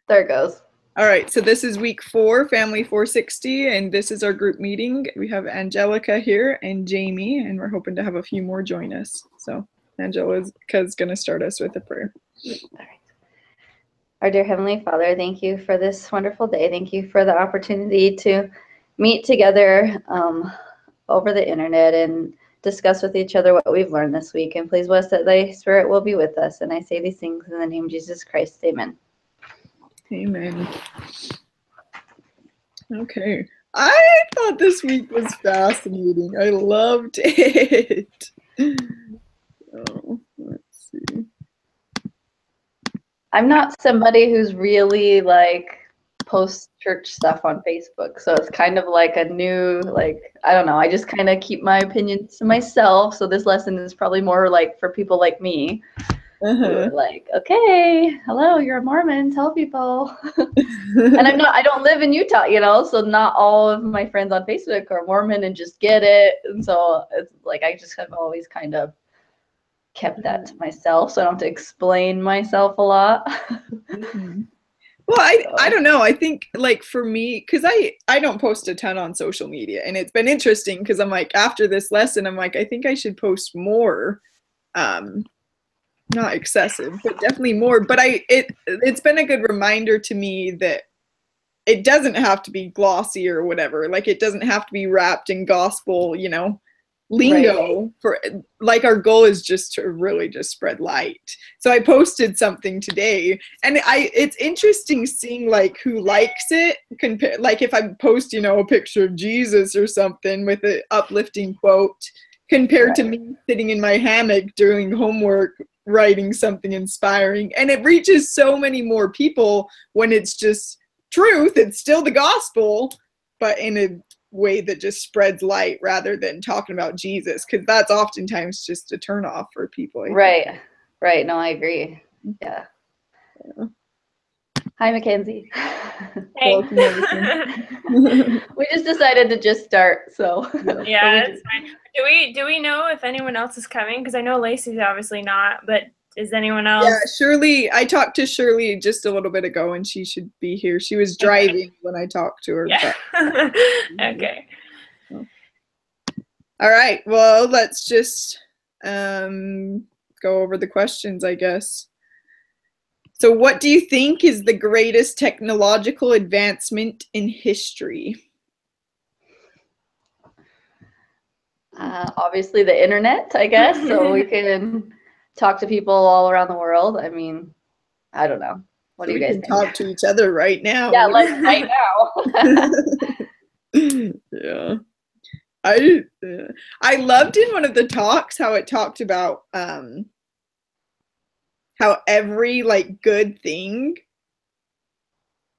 There it goes. All right, so this is week 4, FAML460, and this is our group meeting. We have Angelica here and Jamie, and we're hoping to have a few more join us. So Angelica's going to start us with a prayer. All right. Our dear Heavenly Father, thank you for this wonderful day. Thank you for the opportunity to meet together over the internet and discuss with each other what we've learned this week. And please bless that thy Spirit will be with us. And I say these things in the name of Jesus Christ. Amen. Amen. Okay. I thought this week was fascinating. I loved it. Oh, let's see. I'm not somebody who's really like posts church stuff on Facebook. So it's kind of like a new, like, I don't know. I just kind of keep my opinions to myself. So this lesson is probably more like for people like me. Like, okay, hello, you're a Mormon, tell people. And I don't live in Utah, you know, so not all of my friends on Facebook are Mormon and just get it. And so it's like, I just have always kind of kept that to myself, so I don't have to explain myself a lot. Well, I don't know. I think like for me, because I don't post a ton on social media, and it's been interesting because I'm like, after this lesson, I'm like, I think I should post more. Not excessive, but definitely more. But it's been a good reminder to me that it doesn't have to be glossy or whatever. Like it doesn't have to be wrapped in gospel, you know, lingo. Right. For like our goal is just to really just spread light. So I posted something today, and it's interesting seeing like who likes it. Like if I post, you know, a picture of Jesus or something with an uplifting quote, compared to me sitting in my hammock doing homework, writing something inspiring. And it reaches so many more people when it's just truth. It's still the gospel, but in a way that just spreads light rather than talking about Jesus, because that's oftentimes just a turnoff for people. Right. No, I agree. Yeah. Hi, Mackenzie. Hey. We just decided to just start, so. Yeah, that's fine. Do we know if anyone else is coming? Because I know Lacey's obviously not, but is anyone else? Yeah, Shirley. I talked to Shirley just a little bit ago, and she should be here. She was driving when I talked to her. Yeah. Okay. All right. Well, let's just go over the questions, I guess. So what do you think is the greatest technological advancement in history? Obviously the internet, I guess, so we can talk to people all around the world. I mean, I don't know. What do you guys think? We can talk to each other right now. Yeah, like right now. Yeah. I loved in one of the talks how it talked about how every like good thing,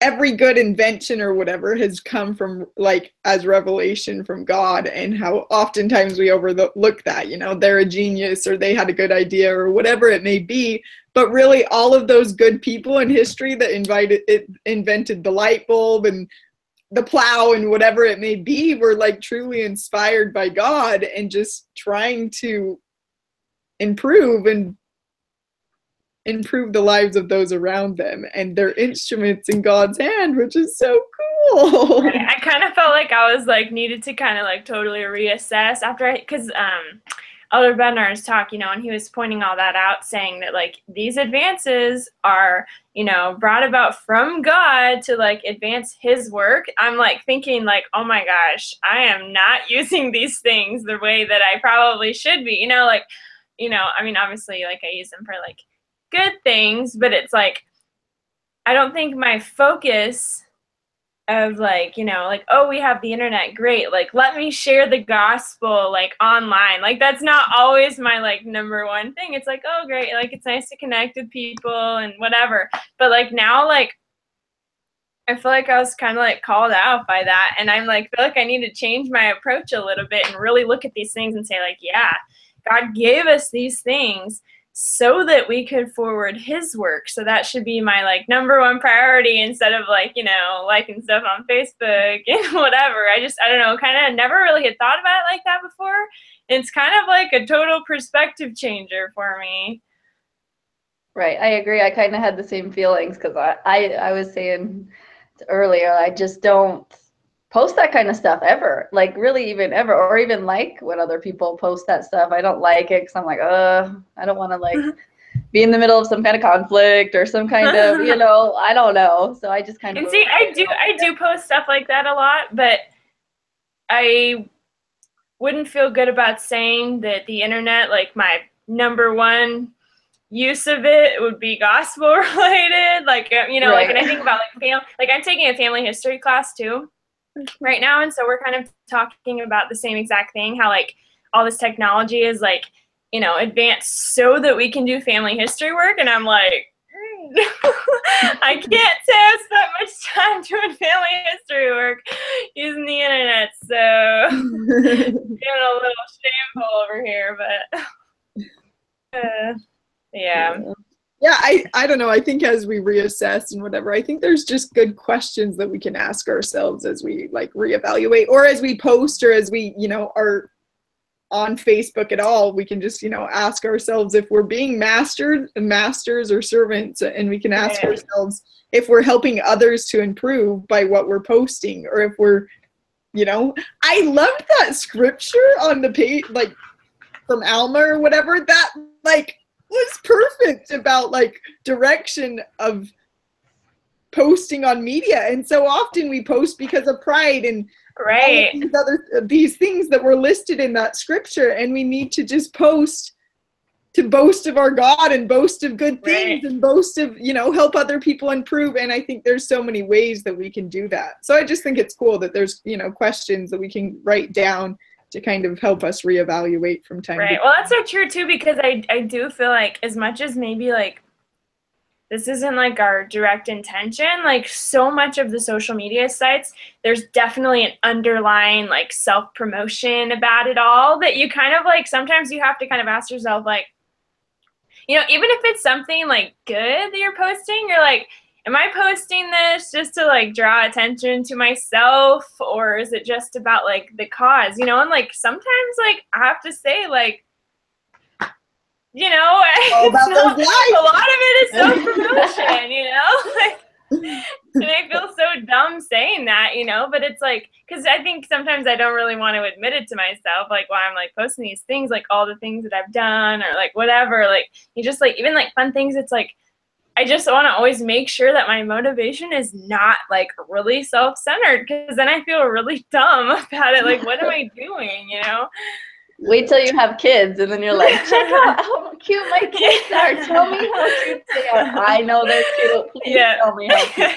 every good invention or whatever has come from like as revelation from God, and how oftentimes we overlook that, you know, they're a genius or they had a good idea or whatever it may be, but really all of those good people in history that invented the light bulb and the plow and whatever it may be were like truly inspired by God and just trying to improve the lives of those around them, and they're instruments in God's hand, which is so cool. I kind of felt like I was like needed to kind of like totally reassess after because Elder Bednar's talk, you know, and he was pointing all that out, saying that like these advances are, you know, brought about from God to like advance his work. I'm like thinking like, oh my gosh, I am not using these things the way that I probably should be, you know, like, you know, I mean, obviously like I use them for like good things, but it's like, I don't think my focus of like, you know, like, oh, we have the internet, great, like let me share the gospel like online, like that's not always my like number one thing. It's like, oh great, like it's nice to connect with people and whatever, but like now like I feel like I was kind of like called out by that, and I'm like feel like I need to change my approach a little bit and really look at these things and say like, yeah, God gave us these things so that we could forward his work. So that should be my like number one priority instead of like, you know, liking stuff on Facebook and whatever. I don't know, kind of never really had thought about it like that before. It's kind of like a total perspective changer for me. Right, I agree. I kind of had the same feelings because I was saying earlier, I just don't post that kind of stuff ever, like really even ever, or even like when other people post that stuff. I don't like it because I'm like, I don't want to like be in the middle of some kind of conflict or some kind of, I don't know. So I just kind of. And see, I do post stuff like that a lot, but I wouldn't feel good about saying that the internet, like my number one use of it would be gospel related. Like, right. Like, and I think about like I'm taking a family history class too right now. And so we're kind of talking about the same exact thing, how like all this technology is like, advanced so that we can do family history work. And I'm like, I can't say I've spent much time doing family history work using the internet. So feeling a little shameful over here, but yeah. Yeah, I don't know. I think as we reassess and whatever, I think there's just good questions that we can ask ourselves as we like reevaluate, or as we post, or as we, are on Facebook at all. We can just, ask ourselves if we're being masters or servants, and we can ask ourselves if we're helping others to improve by what we're posting, or if we're, I loved that scripture on the page, like from Alma or whatever, that like was perfect about like direction of posting on media. And so often we post because of pride and right, these things that were listed in that scripture, and we need to just post to boast of our God and boast of good things, and boast of, help other people improve. And I think there's so many ways that we can do that. So I just think it's cool that there's, questions that we can write down to kind of help us reevaluate from time to time. Well, that's so true too, because I do feel like as much as maybe like this isn't like our direct intention, like so much of the social media sites, there's definitely an underlying like self-promotion about it all that you kind of like, sometimes you have to kind of ask yourself like, even if it's something like good that you're posting, you're like, am I posting this just to like draw attention to myself, or is it just about like the cause, and like sometimes like I have to say like, a lot of it is self-promotion, like, and I feel so dumb saying that, but it's like, because I think sometimes I don't really want to admit it to myself, like, why I'm like posting these things, like all the things that I've done, or like whatever, like you just like, even like fun things, it's like, I just want to always make sure that my motivation is not like really self-centered, because then I feel really dumb about it. Like, what am I doing, Wait till you have kids, and then you're like, check out how cute my kids are. Tell me how cute they are. I know they're cute. Please tell me how cute.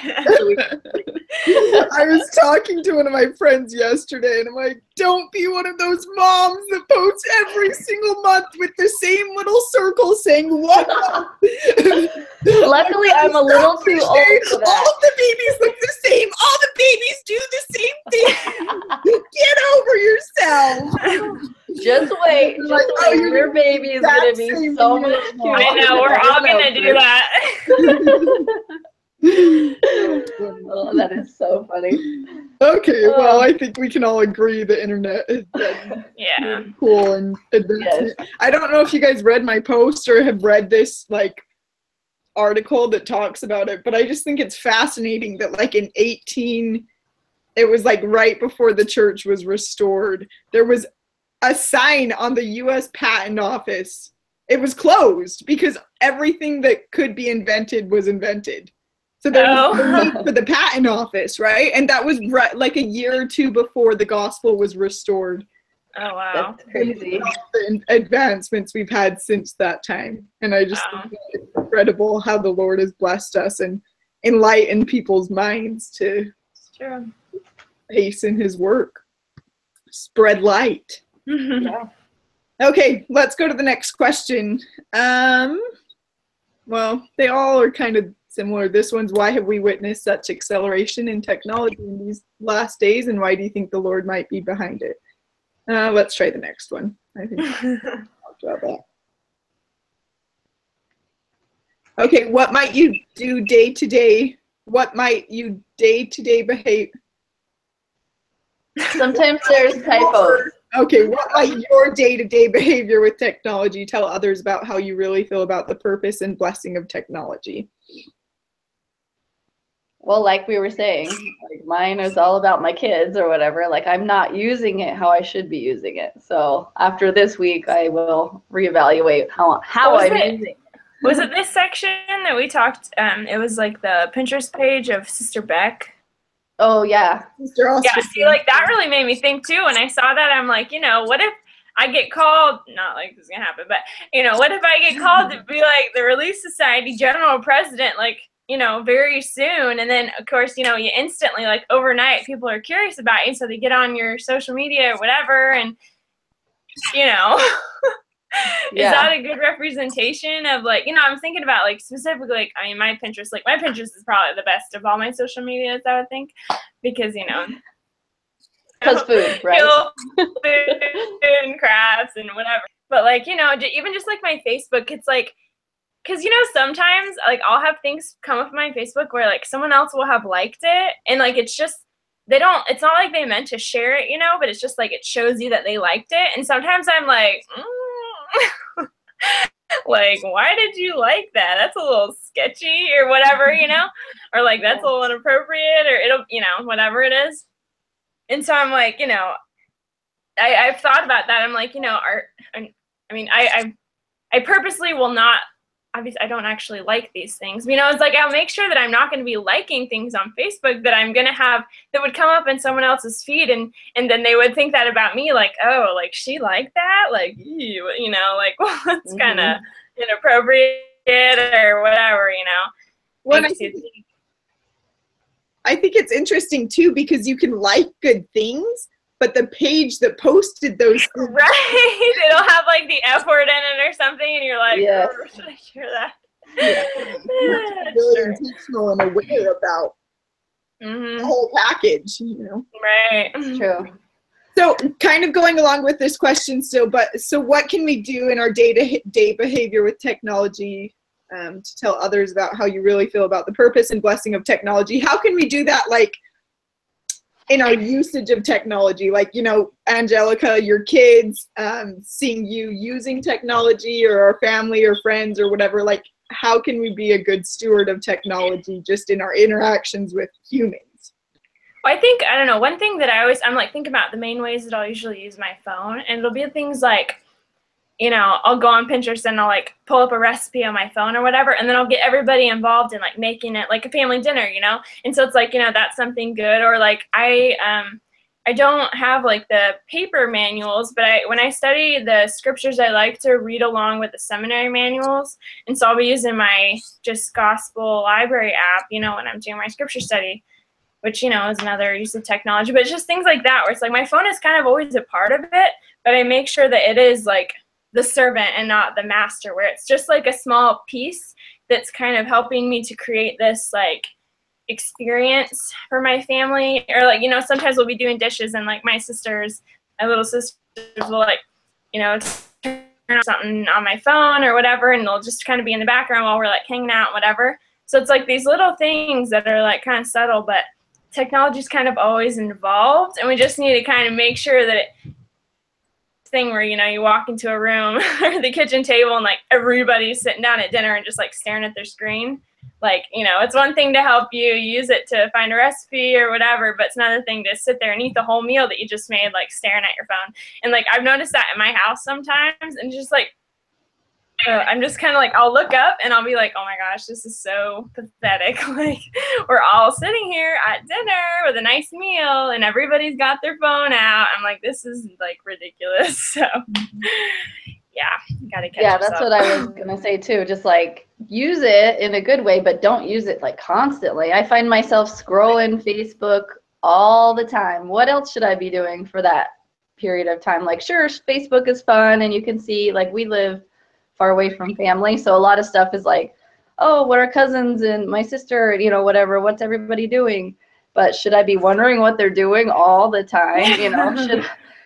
I was talking to one of my friends yesterday, and I'm like, don't be one of those moms that posts every single month with the same little circle saying, what up? Luckily, I'm a little too old for that. All the babies look the same. All the babies do the same thing. Get over yourself. Just wait. Just wait. Your baby is going to be so much cute. I know. We're all going to do that. Oh, that is so funny. Okay, well, I think we can all agree the internet is really cool and advanced. Yes. I don't know if you guys read my post or have read this like article that talks about it, but I just think it's fascinating that like in it was like right before the church was restored, there was a sign on the U.S. Patent Office. It was closed because everything that could be invented was invented. So there was no need for the patent office, right? And that was like a year or two before the gospel was restored. Oh, wow. That's crazy. The advancements we've had since that time. And I just think it's incredible how the Lord has blessed us and enlightened people's minds to hasten his work. Spread light. Yeah. Okay, let's go to the next question. Well, they all are kind of similar. This one's, why have we witnessed such acceleration in technology in these last days, and why do you think the Lord might be behind it? Let's try the next one. I think I'll talk about that. Okay, what might you do day to day? What might you day to day behave? Sometimes there's typos. Okay, what like your day-to-day behavior with technology? Tell others about how you really feel about the purpose and blessing of technology. Well, like we were saying, like mine is all about my kids or whatever. Like I'm not using it how I should be using it. So after this week, I will reevaluate how I'm using it. Was it this section that we talked? It was like the Pinterest page of Sister Beck. Oh yeah. Yeah, see, like that really made me think too. When I saw that, I'm like, you know, what if I get called? Not like this is gonna happen, but you know, what if I get called to be like the Relief Society general president, like, you know, very soon? And then of course, you know, you instantly, like overnight, people are curious about you, so they get on your social media or whatever, and you know. Yeah. Is that a good representation of, like, you know, I'm thinking about, like, specifically, like, I mean, my Pinterest is probably the best of all my social medias, I would think, because, you know. Because food, right? Food and crafts and whatever. But, like, you know, even just, like, my Facebook, it's, like, because, you know, sometimes, like, I'll have things come up on my Facebook where, like, someone else will have liked it, and, like, it's just, it's not like they meant to share it, you know, but it's just, like, it shows you that they liked it, and sometimes I'm, like, like, why did you like that? That's a little sketchy or whatever, you know, or like that's a little inappropriate, or it'll, you know, whatever it is. And so I'm like, you know, I've thought about that. I'm like, you know, I purposely will not. Obviously, I don't actually like these things. You know, it's like I'll make sure that I'm not going to be liking things on Facebook that I'm going to have that would come up in someone else's feed, and then they would think that about me, like, oh, like she liked that, like, you know, like, well, that's kind of inappropriate or whatever, you know. Well, I think it's interesting too because you can like good things, but the page that posted those things, right, it'll have like the F word in it or something, and you're like, yeah. oh, should I share that? Yeah, really intentional and aware about the whole package, you know. Right. It's true. So kind of going along with this question still, but so what can we do in our day-to-day behavior with technology to tell others about how you really feel about the purpose and blessing of technology? How can we do that, like, in our usage of technology? Like, you know, Angelica, your kids, seeing you using technology, or our family or friends or whatever, like, how can we be a good steward of technology just in our interactions with humans? Well, I think, I don't know, one thing that I'm like thinking about the main ways that I'll usually use my phone, and it'll be things like, you know, I'll go on Pinterest and I'll like pull up a recipe on my phone or whatever, and then I'll get everybody involved in like making it like a family dinner, you know? And so it's like, you know, that's something good. Or like I don't have like the paper manuals, but when I study the scriptures, I like to read along with the seminary manuals. And so I'll be using my just gospel library app, you know, when I'm doing my scripture study, which, you know, is another use of technology. But it's just things like that where it's like my phone is kind of always a part of it, but I make sure that it is like the servant and not the master, where it's just like a small piece that's kind of helping me to create this like experience for my family. Or like, you know, sometimes we'll be doing dishes and like my little sisters will like, you know, turn on something on my phone or whatever, and they'll just kind of be in the background while we're like hanging out and whatever. So it's like these little things that are like kind of subtle, but technology's kind of always involved, and we just need to kind of make sure that thing where, you know, you walk into a room or the kitchen table and like everybody's sitting down at dinner and just like staring at their screen. Like, you know, it's one thing to help you use it to find a recipe or whatever, but it's another thing to sit there and eat the whole meal that you just made, like staring at your phone. And like I've noticed that in my house sometimes, and just like I'm just kind of like, I'll look up and I'll be like, oh my gosh, this is so pathetic. Like, we're all sitting here at dinner with a nice meal and everybody's got their phone out. I'm like, this is like ridiculous. So yeah, you gotta catch yourself. That's what I was gonna say too. Just like use it in a good way, but don't use it like constantly. I find myself scrolling Facebook all the time. What else should I be doing for that period of time? Like, sure, Facebook is fun and you can see, like, we live far away from family, so a lot of stuff is like, oh, what are cousins and my sister, you know, whatever, what's everybody doing? But should I be wondering what they're doing all the time? You know,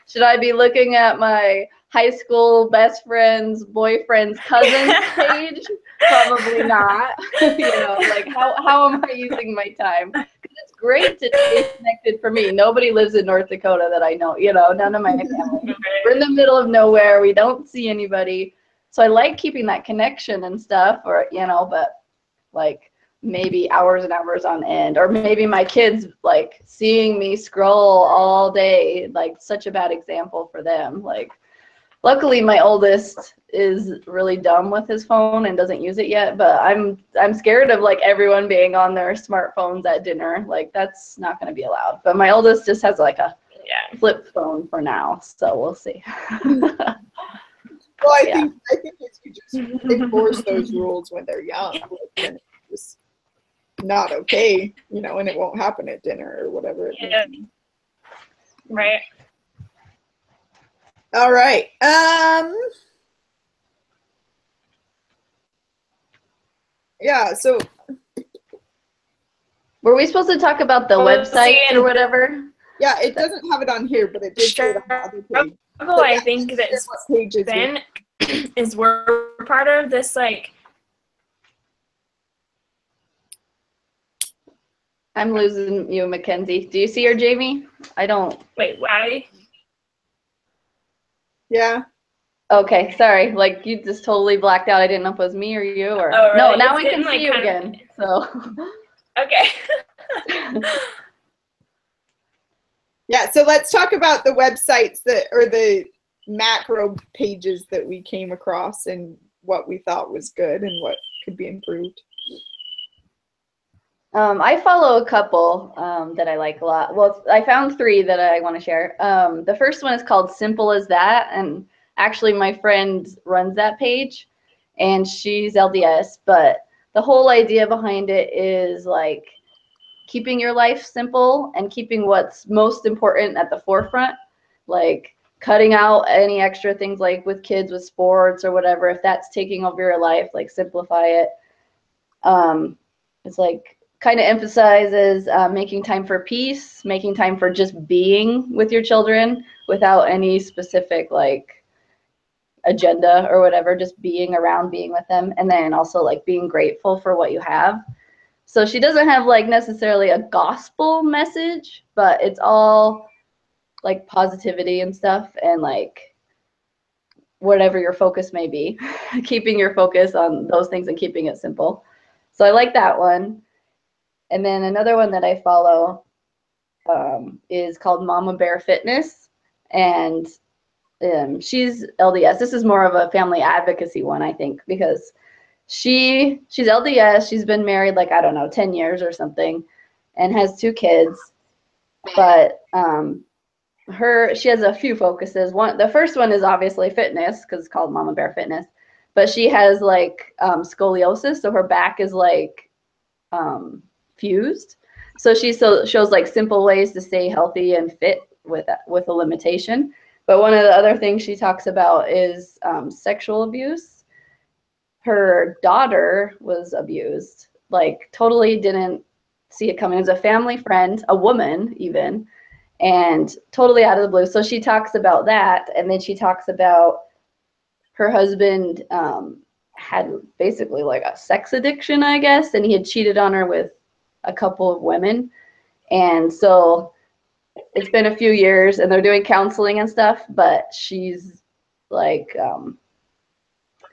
should I be looking at my high school best friend's boyfriend's cousin's page? Probably not. You know, like how am I using my time? Because it's great to stay connected for me. Nobody lives in North Dakota that I know, you know, none of my family. We're in the middle of nowhere. We don't see anybody. So I like keeping that connection and stuff, or, you know, but like maybe hours and hours on end, or maybe my kids like seeing me scroll all day, like such a bad example for them. Like, luckily my oldest is really dumb with his phone and doesn't use it yet, but I'm scared of like everyone being on their smartphones at dinner. Like, that's not going to be allowed. But my oldest just has like a flip phone for now, so we'll see. Well, I think if you just enforce those rules when they're young, then it's not okay, you know, and it won't happen at dinner or whatever. Right. All right. Yeah, so were we supposed to talk about the website or whatever? Yeah, it doesn't have it on here, but it did say it on the other page. So I think that's been is we're part of this, like, I'm losing you, Mackenzie. Do you see her, Jamie? I don't. Wait, why? Yeah. Okay, sorry. Like, you just totally blacked out. I didn't know if it was me or you, or oh, really? No. Now it's we can like see you again. So. Okay. Yeah. So let's talk about the websites or the macro pages that we came across and what we thought was good and what could be improved. I follow a couple that I like a lot. Well, I found 3 that I want to share. The first one is called Simple as That, and actually my friend runs that page, and she's LDS, but the whole idea behind it is like keeping your life simple and keeping what's most important at the forefront, like cutting out any extra things like with kids, with sports or whatever. If that's taking over your life, like simplify it. It's like kind of emphasizes making time for peace, making time for just being with your children without any specific like agenda or whatever, just being around, being with them, and then also like being grateful for what you have. So she doesn't have like necessarily a gospel message, but it's all like positivity and stuff, and like whatever your focus may be, keeping your focus on those things and keeping it simple. So I like that one. And then another one that I follow is called Mama Bear Fitness, and she's LDS. This is more of a family advocacy one, I think, because she's LDS. She's been married like, I don't know, 10 years or something, and has 2 kids. But she has a few focuses. The first one is obviously fitness, because it's called Mama Bear Fitness. But she has like scoliosis, so her back is like fused. So she shows like simple ways to stay healthy and fit with a limitation. But one of the other things she talks about is sexual abuse. Her daughter was abused, like totally didn't see it coming. It was a family friend, a woman even, and totally out of the blue. So she talks about that, and then she talks about her husband had basically like a sex addiction, I guess, and he had cheated on her with a couple of women. And so it's been a few years and they're doing counseling and stuff, but she's like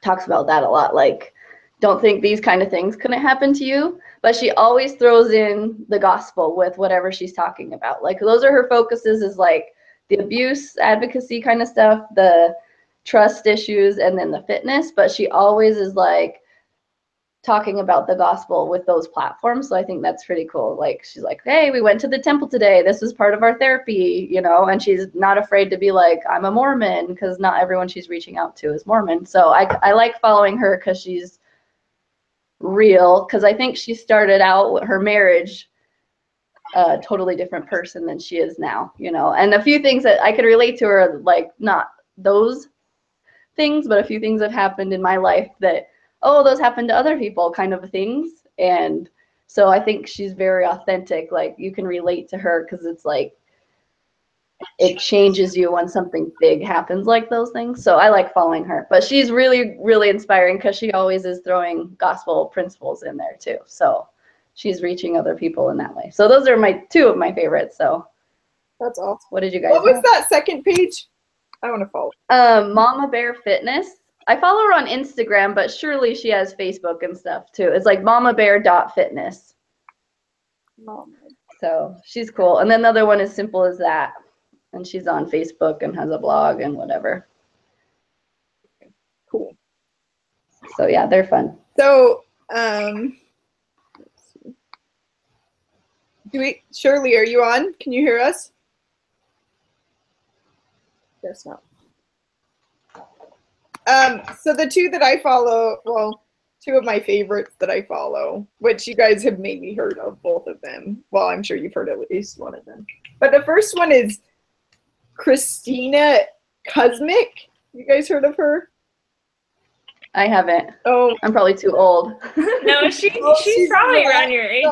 talks about that a lot, like, don't think these kind of things couldn't happen to you. But she always throws in the gospel with whatever she's talking about. Like, those are her focuses, is like the abuse advocacy kind of stuff, the trust issues, and then the fitness. But she always is like talking about the gospel with those platforms. So I think that's pretty cool. Like, she's like, hey, we went to the temple today. This was part of our therapy, you know, and she's not afraid to be like, I'm a Mormon, because not everyone she's reaching out to is Mormon. So I like following her because she's real, because I think she started out with her marriage a totally different person than she is now, you know. And a few things that I could relate to her, like not those things, but a few things have happened in my life that, oh, those happened to other people kind of things. And so I think she's very authentic. Like, you can relate to her because it's like, it changes you when something big happens like those things. So I like following her. But she's really, really inspiring because she always is throwing gospel principles in there too. So she's reaching other people in that way. So those are my two of my favorites. So that's awesome. What did you guys What was that second page? I want to follow. Mama Bear Fitness. I follow her on Instagram, but surely she has Facebook and stuff too. It's like mamabear.fitness. So she's cool. And then the other one is Simple as That. And she's on Facebook and has a blog and whatever. Cool. So yeah, they're fun. So Shirley, are you on? Can you hear us? Guess not. So the two that I follow, well, two of my favorites that I follow, which you guys have maybe heard of both of them. Well, I'm sure you've heard at least one of them. But the first one is Christina Kuzmic. You guys heard of her? I haven't. Oh, I'm probably too old. No, she's probably around your age.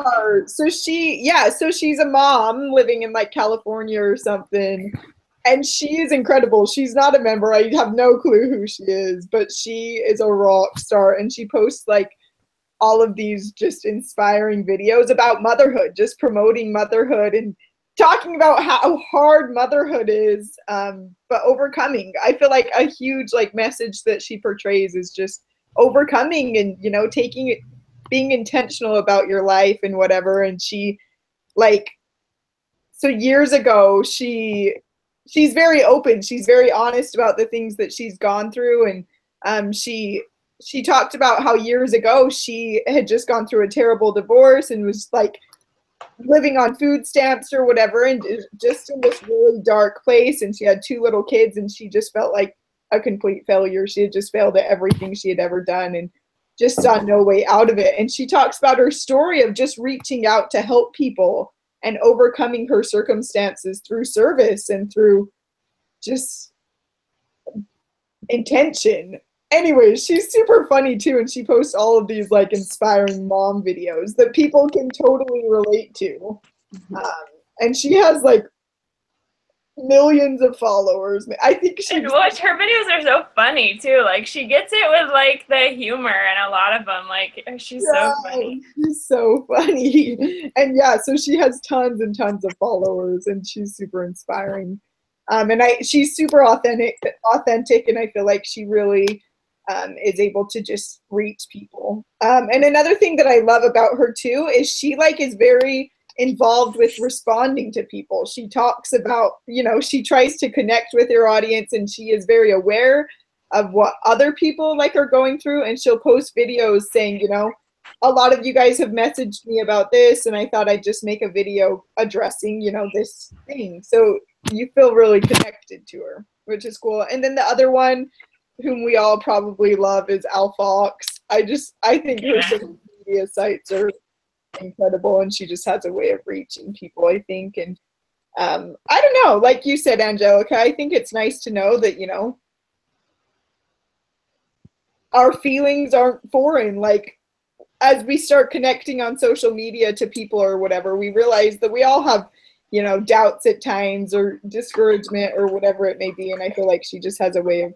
So she's a mom living in like California or something. And she is incredible. She's not a member. I have no clue who she is, but she is a rock star. And she posts like all of these just inspiring videos about motherhood, just promoting motherhood and talking about how hard motherhood is, but overcoming. I feel like a huge like message that she portrays is just overcoming and, you know, being intentional about your life and whatever. And she like, so years ago, she's very open. She's very honest about the things that she's gone through. And she talked about how years ago she had just gone through a terrible divorce and was like living on food stamps or whatever, and just in this really dark place. And she had two little kids and she just felt like a complete failure. She had just failed at everything she had ever done and just saw no way out of it. And she talks about her story of just reaching out to help people and overcoming her circumstances through service and through just intention. Anyways, she's super funny too, and she posts all of these like inspiring mom videos that people can totally relate to. And she has like millions of followers. I think she. And watch, her videos are so funny too. Like she gets it with like the humor, and a lot of them, like she's so funny. She's so funny, and yeah, so she has tons and tons of followers, and she's super inspiring. And she's super authentic, and I feel like she really is able to just reach people. And another thing that I love about her too is she like is very involved with responding to people. She talks about, you know, she tries to connect with her audience, and she is very aware of what other people like are going through, and she'll post videos saying, you know, a lot of you guys have messaged me about this, and I thought I'd just make a video addressing, you know, this thing. So you feel really connected to her, which is cool. And then the other one whom we all probably love is Al Fox. I think her social media sites are incredible, and she just has a way of reaching people, I think. And I don't know, like you said, Angelica, I think it's nice to know that, you know, our feelings aren't foreign. Like as we start connecting on social media to people or whatever, we realize that we all have, you know, doubts at times or discouragement or whatever it may be. And I feel like she just has a way of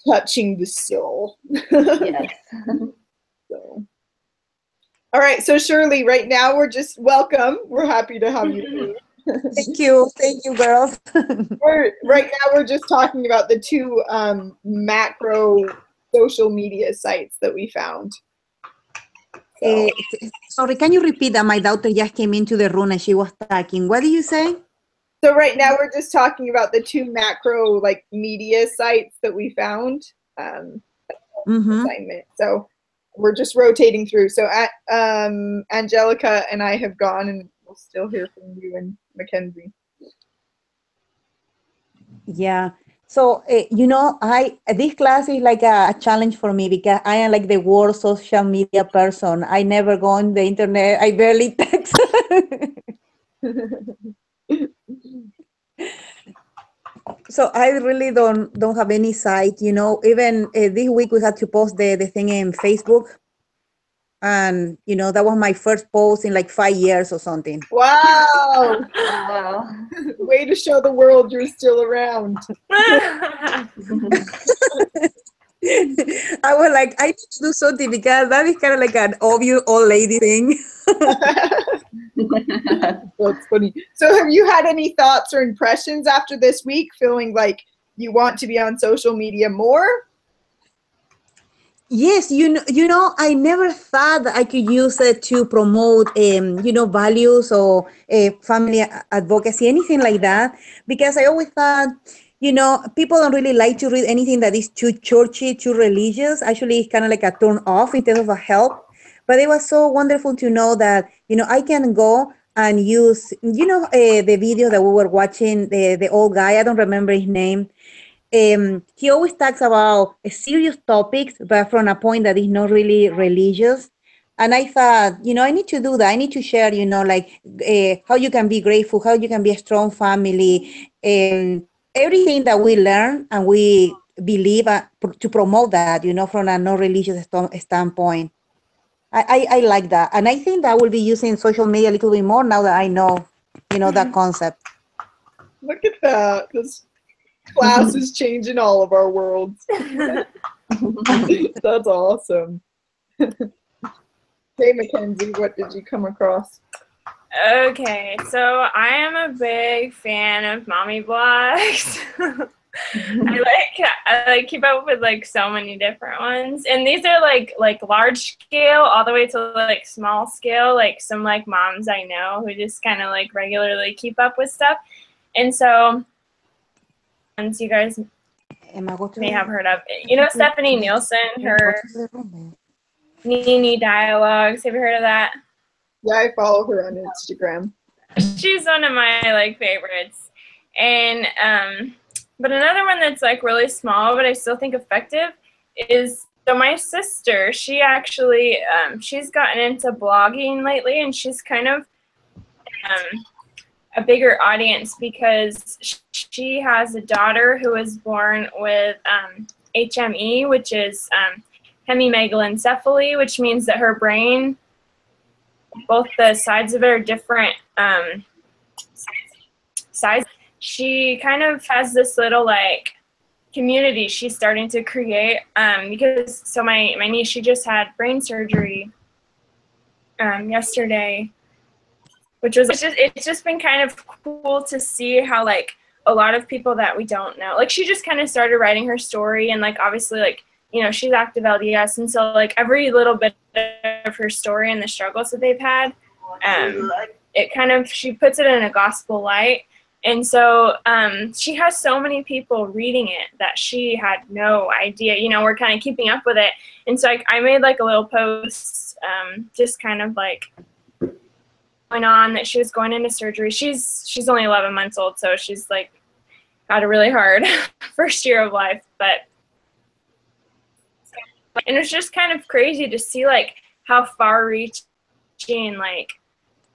touching the soul. Yes. So. All right, so Shirley, right now we're just welcome. We're happy to have you. Thank you, girls. Right now we're just talking about the two macro social media sites that we found. So. Sorry, can you repeat that? My daughter just came into the room and she was talking. What did you say? So right now we're just talking about the two macro like media sites that we found. Assignment. So we're just rotating through. So Angelica and I have gone, and we'll still hear from you and Mackenzie. Yeah. So, you know, this class is like a challenge for me because I am like the worst social media person. I never go on the internet. I barely text. So I really don't have any site, you know. Even this week we had to post the thing in Facebook. And, you know, that was my first post in like 5 years or something. Wow. Wow. Way to show the world you're still around. I was like, I need to do something because that is kind of like an obvious old lady thing. That's funny. So have you had any thoughts or impressions after this week, feeling like you want to be on social media more? Yes, I never thought that I could use it to promote, values or family advocacy, anything like that, because I always thought, people don't really like to read anything that is too churchy, too religious. Actually, it's kind of like a turn off instead of a help. But it was so wonderful to know that, I can go and use, the video that we were watching, the old guy, I don't remember his name. He always talks about serious topics, but from a point that is not really religious. And I thought, I need to do that. I need to share, like how you can be grateful, how you can be a strong family, everything that we learn and we believe to promote that, from a non-religious standpoint. I like that. And I think that I will be using social media a little bit more now that I know, that concept. Look at that. This class is changing all of our worlds. That's awesome. Hey, Mackenzie, what did you come across? Okay, so I am a big fan of mommy blogs. I keep up with like so many different ones, and these are like large scale all the way to like small scale, like some like moms I know who just kind of like regularly keep up with stuff. And so ones you guys may have heard of, Stephanie Nielsen, her Nini Dialogues. Have you heard of that? Yeah, I follow her on Instagram. She's one of my like favorites. And but another one that's like really small but I still think effective is, so my sister, she actually she's gotten into blogging lately, and she's kind of a bigger audience because she has a daughter who was born with HME, which is hemimegalencephaly, which means that her brain, both the sides of it are different size. She kind of has this little like community she's starting to create because so my niece, she just had brain surgery yesterday, which was it's just been kind of cool to see how like a lot of people that we don't know, like she just kind of started writing her story, and like obviously like she's active LDS, and so like every little bit of her story and the struggles that they've had, it kind of, she puts it in a gospel light. And so she has so many people reading it that she had no idea, we're kind of keeping up with it. And so I made like a little post just kind of like going on that she was going into surgery. She's only 11 months old, so she's like had a really hard first year of life. And it's just kind of crazy to see like how far reaching like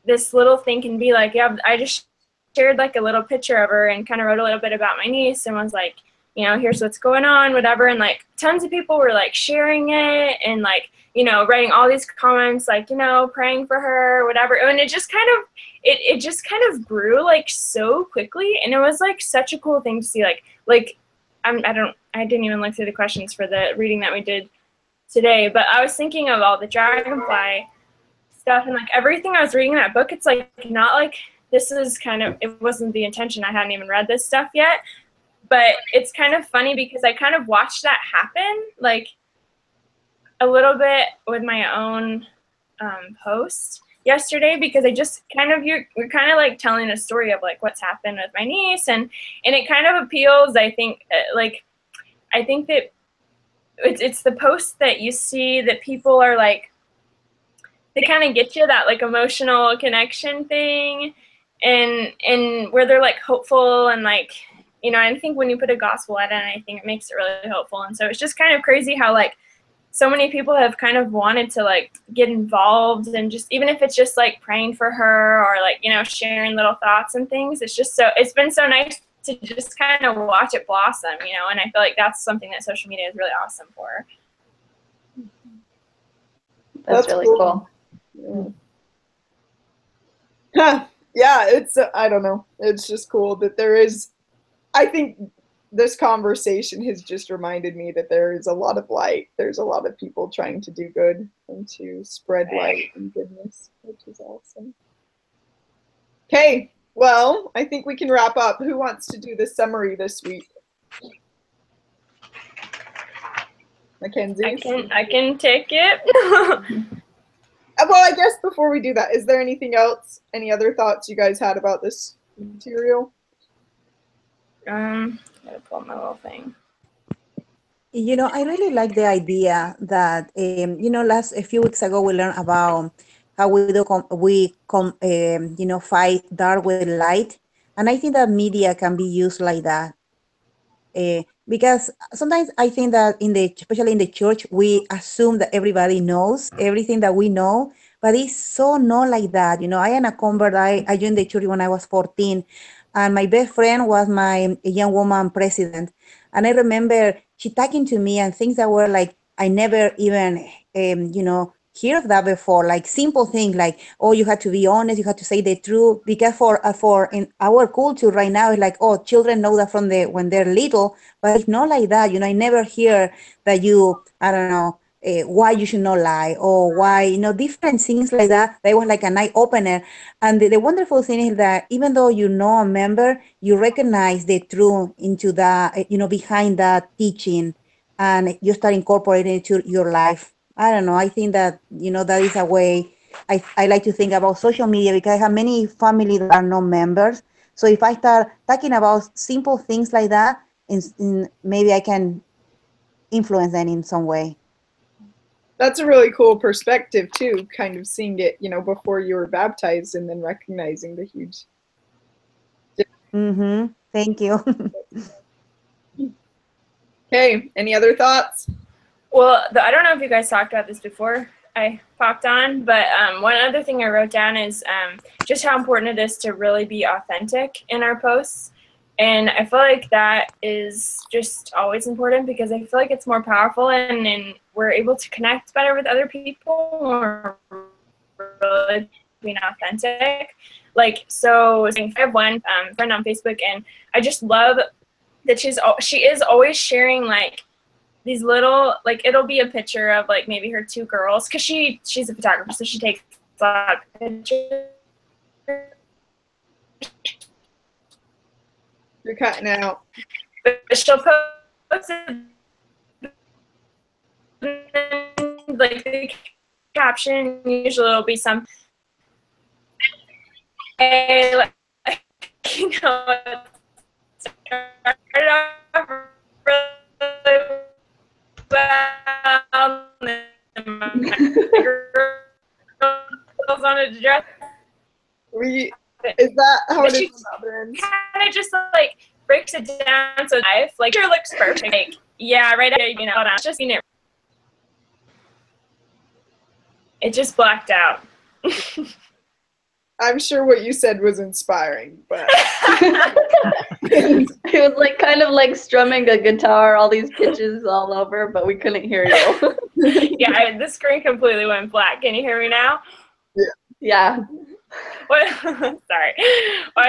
this little thing can be. Like, yeah, I just shared like a little picture of her and kind of wrote a little bit about my niece and was like, here's what's going on, whatever. And like tons of people were like sharing it and like, writing all these comments, like, praying for her, whatever. And it just kind of, it just kind of grew like so quickly. And it was like such a cool thing to see. Like I didn't even look through the questions for the reading that we did today, but I was thinking of all the dragonfly stuff and like everything I was reading in that book. It's like not like this is kind of, it wasn't the intention. I hadn't even read this stuff yet, but it's kind of funny because I kind of watched that happen like a little bit with my own post yesterday, because I just kind of, we're kind of like telling a story of like what's happened with my niece, and it kind of appeals, I think, I think that it's the posts that you see that people are like, they kind of get you that like emotional connection thing, and where they're like hopeful and like, I think when you put a gospel at it, I think it makes it really hopeful. And so it's just kind of crazy how like so many people have kind of wanted to like get involved, and just even if it's just like praying for her or like sharing little thoughts and things, it's been so nice to just kind of watch it blossom, and I feel like that's something that social media is really awesome for. That's really cool. Yeah. Yeah, it's I don't know, it's just cool that there is, I think this conversation has just reminded me that there is a lot of light. There's a lot of people trying to do good and to spread light and goodness, which is awesome. Okay, well, I think we can wrap up. Who wants to do the summary this week? Mackenzie? I can take it. Well, I guess before we do that, is there anything else, any other thoughts you guys had about this material? Gotta pull up my little thing. You know, I really like the idea that, you know, a few weeks ago we learned about how you know, fight dark with light. And I think that media can be used like that. Because sometimes I think that especially in the church, we assume that everybody knows everything that we know, but it's so not like that. You know, I am a convert. I joined the church when I was 14, and my best friend was my young woman president. And I remember she talking to me and things that were like, I never even, you know, hear of that before, like simple things like, oh, you have to be honest, you have to say the truth, because for in our culture right now, it's like, oh, children know that from when they're little, but it's not like that. You know, I never hear that I don't know, why you should not lie, or why, you know, different things like that. That was like an eye opener. And the wonderful thing is that even though you know a member, you recognize the truth into that, you know, behind that teaching, and you start incorporating it to your life. I don't know. I think that, you know, that is a way I like to think about social media, because I have many family that are not members. So if I start talking about simple things like that, maybe I can influence them in some way. That's a really cool perspective too, kind of seeing it, you know, before you were baptized and then recognizing the huge. Mm-hmm. Thank you. Okay, any other thoughts? Well, I don't know if you guys talked about this before I popped on, but one other thing I wrote down is just how important it is to really be authentic in our posts. And I feel like that is just always important, because I feel like it's more powerful, and we're able to connect better with other people when we're really being authentic. Like, so I have one friend on Facebook, and I just love that she is always sharing like these little, like, it'll be a picture of like maybe her two girls, because she's a photographer, so she takes a lot of pictures. You're cutting out. But she'll post it, like the caption usually will be some, like, you know, started off really well, and my girls wanted to dress. Is that how it She is on the other end? kind of just like breaks it down so life, like, sure, looks perfect. Like, yeah, right there, you know, it's just, you know, it just blacked out. I'm sure what you said was inspiring, but It was like kind of like strumming a guitar, all these pitches all over, but we couldn't hear you. Yeah, the screen completely went black. Can you hear me now? Yeah. What? Sorry. Well,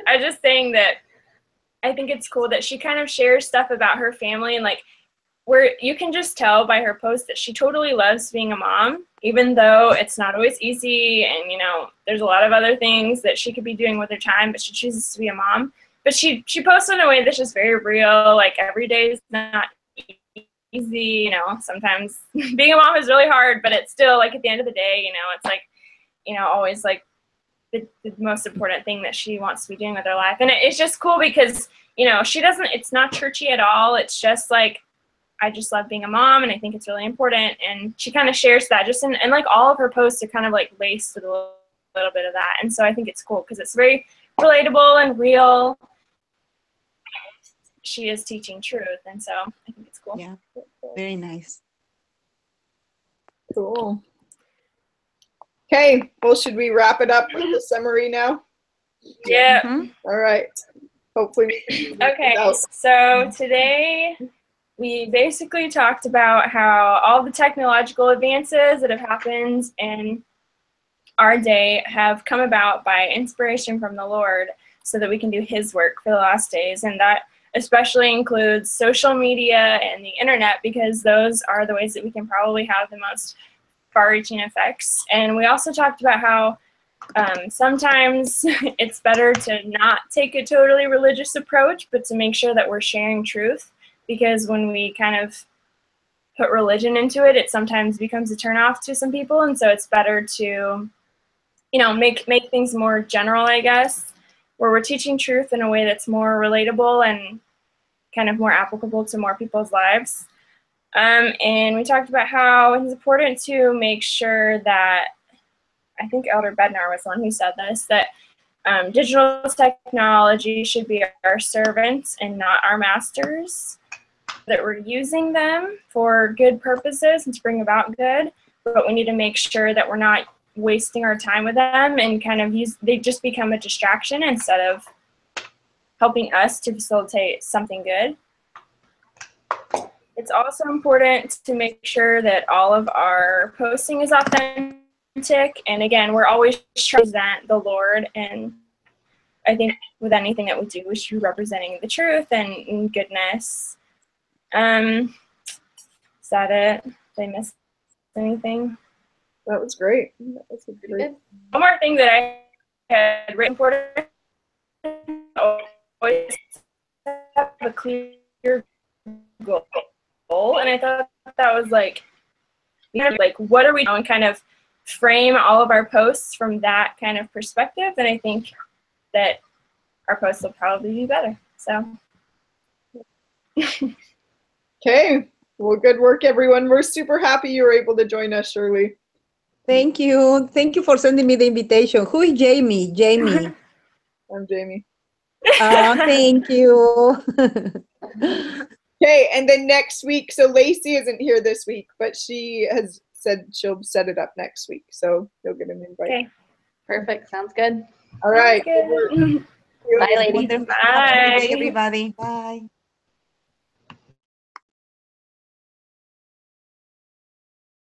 I just saying that I think it's cool that she kind of shares stuff about her family, and like, where you can just tell by her post that she totally loves being a mom, even though it's not always easy, and, you know, there's a lot of other things that she could be doing with her time, but she chooses to be a mom. But she posts in a way that's just very real. Like, every day is not easy, you know. Sometimes being a mom is really hard, but it's still, like, at the end of the day, you know, it's like, you know, always like the most important thing that she wants to be doing with her life. And it's just cool because, you know, it's not churchy at all. It's just like, I just love being a mom, and I think it's really important. And she kind of shares that just and like all of her posts are kind of like laced with a little bit of that. And so I think it's cool because it's very relatable and real. She is teaching truth, and so I think it's cool. Yeah, very nice. Cool. Okay, well, should we wrap it up with the summary now? Yeah. Mm-hmm. All right. Hopefully. Okay, so today we basically talked about how all the technological advances that have happened in our day have come about by inspiration from the Lord so that we can do His work for the last days. And that especially includes social media and the internet, because those are the ways that we can probably have the most far-reaching effects. And we also talked about how sometimes it's better to not take a totally religious approach, but to make sure that we're sharing truth, because when we kind of put religion into it, it sometimes becomes a turnoff to some people. And so it's better to, you know, make things more general, I guess, where we're teaching truth in a way that's more relatable and kind of more applicable to more people's lives. And we talked about how it's important to make sure that, I think Elder Bednar was the one who said this, that digital technology should be our servants and not our masters, that we're using them for good purposes and to bring about good, but we need to make sure that we're not wasting our time with them and kind of they just become a distraction instead of helping us to facilitate something good. It's also important to make sure that all of our posting is authentic. And again, we're always trying to present the Lord. And I think with anything that we do, we should be representing the truth and goodness. Is that it? Did I miss anything? That was great. That was great. One more thing that I had written important, always have a clear goal. And I thought that was like, you know, like, what are we doing? Kind of frame all of our posts from that kind of perspective. And I think that our posts will probably be better. So. Okay. Well, good work, everyone. We're super happy you were able to join us, Shirley. Thank you. Thank you for sending me the invitation. Who is Jamie? Jamie. I'm Jamie. Oh, thank you. Okay, and then next week, so Lacey isn't here this week, but she has said she'll set it up next week, so you'll get an invite. Okay. Perfect. Sounds good. All right. Good. Bye, ladies. Bye. Everybody. Bye.